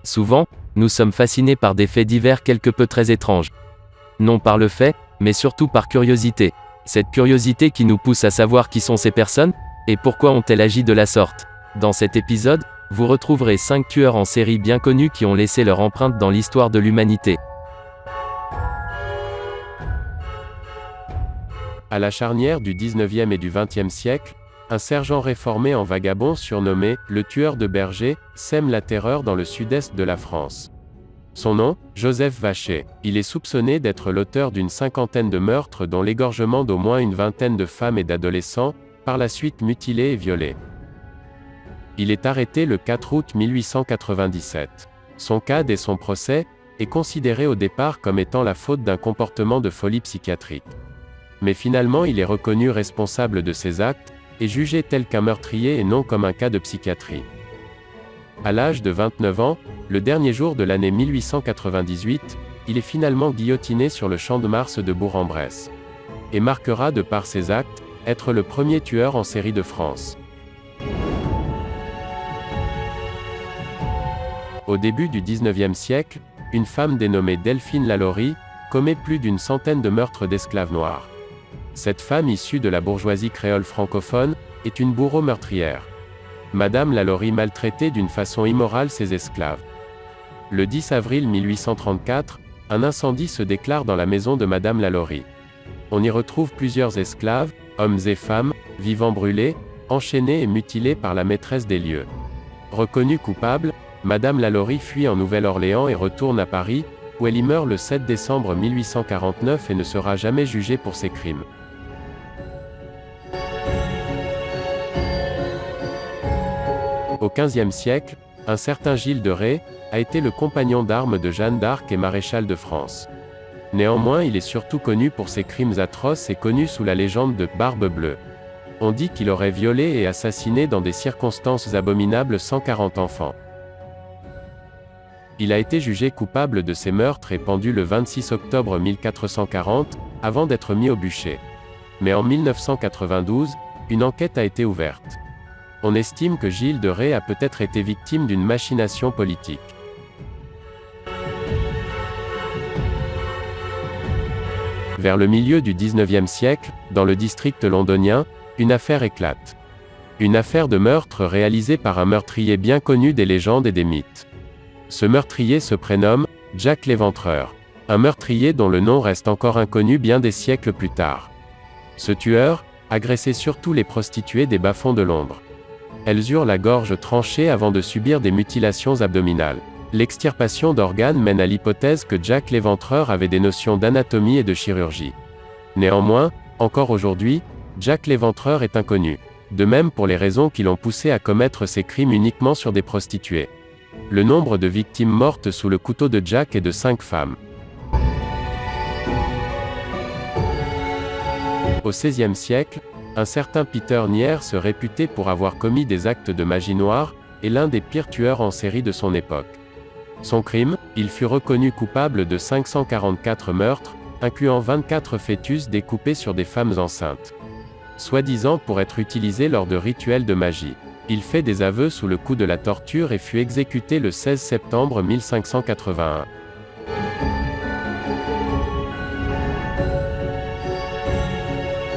Souvent, nous sommes fascinés par des faits divers quelque peu très étranges. Non par le fait, mais surtout par curiosité. Cette curiosité qui nous pousse à savoir qui sont ces personnes, et pourquoi ont-elles agi de la sorte. Dans cet épisode, vous retrouverez 5 tueurs en série bien connus qui ont laissé leur empreinte dans l'histoire de l'humanité. À la charnière du 19e et du 20e siècle, un sergent réformé en vagabond surnommé « le tueur de bergers » sème la terreur dans le sud-est de la France. Son nom, Joseph Vacher. Il est soupçonné d'être l'auteur d'une cinquantaine de meurtres dont l'égorgement d'au moins une vingtaine de femmes et d'adolescents, par la suite mutilés et violés. Il est arrêté le 4 août 1897. Son cas dès son procès est considéré au départ comme étant la faute d'un comportement de folie psychiatrique. Mais finalement il est reconnu responsable de ses actes, et jugé tel qu'un meurtrier et non comme un cas de psychiatrie. À l'âge de 29 ans, le dernier jour de l'année 1898, il est finalement guillotiné sur le champ de Mars de Bourg-en-Bresse. Et marquera de par ses actes, être le premier tueur en série de France. Au début du 19e siècle, une femme dénommée Delphine Lalaurie commet plus d'une centaine de meurtres d'esclaves noirs. Cette femme issue de la bourgeoisie créole francophone est une bourreau meurtrière. Madame Lalaurie maltraitait d'une façon immorale ses esclaves. Le 10 avril 1834, un incendie se déclare dans la maison de Madame Lalaurie. On y retrouve plusieurs esclaves, hommes et femmes, vivants brûlés, enchaînés et mutilés par la maîtresse des lieux. Reconnue coupable, Madame Lalaurie fuit en Nouvelle-Orléans et retourne à Paris, où elle y meurt le 7 décembre 1849 et ne sera jamais jugée pour ses crimes. Au XVe siècle, un certain Gilles de Rais a été le compagnon d'armes de Jeanne d'Arc et maréchal de France. Néanmoins, il est surtout connu pour ses crimes atroces et connu sous la légende de « Barbe Bleue ». On dit qu'il aurait violé et assassiné dans des circonstances abominables 140 enfants. Il a été jugé coupable de ces meurtres et pendu le 26 octobre 1440, avant d'être mis au bûcher. Mais en 1992, une enquête a été ouverte. On estime que Gilles de Rais a peut-être été victime d'une machination politique. Vers le milieu du 19e siècle, dans le district londonien, une affaire éclate. Une affaire de meurtre réalisée par un meurtrier bien connu des légendes et des mythes. Ce meurtrier se prénomme Jack l'Éventreur, un meurtrier dont le nom reste encore inconnu bien des siècles plus tard. Ce tueur agressait surtout les prostituées des bas-fonds de Londres. Elles eurent la gorge tranchée avant de subir des mutilations abdominales. L'extirpation d'organes mène à l'hypothèse que Jack l'Éventreur avait des notions d'anatomie et de chirurgie. Néanmoins, encore aujourd'hui, Jack l'Éventreur est inconnu. De même pour les raisons qui l'ont poussé à commettre ces crimes uniquement sur des prostituées. Le nombre de victimes mortes sous le couteau de Jack est de 5 femmes. Au XVIe siècle, un certain Peter Nier se réputait pour avoir commis des actes de magie noire, et l'un des pires tueurs en série de son époque. Son crime, il fut reconnu coupable de 544 meurtres, incluant 24 fœtus découpés sur des femmes enceintes. Soi-disant pour être utilisés lors de rituels de magie. Il fait des aveux sous le coup de la torture et fut exécuté le 16 septembre 1581.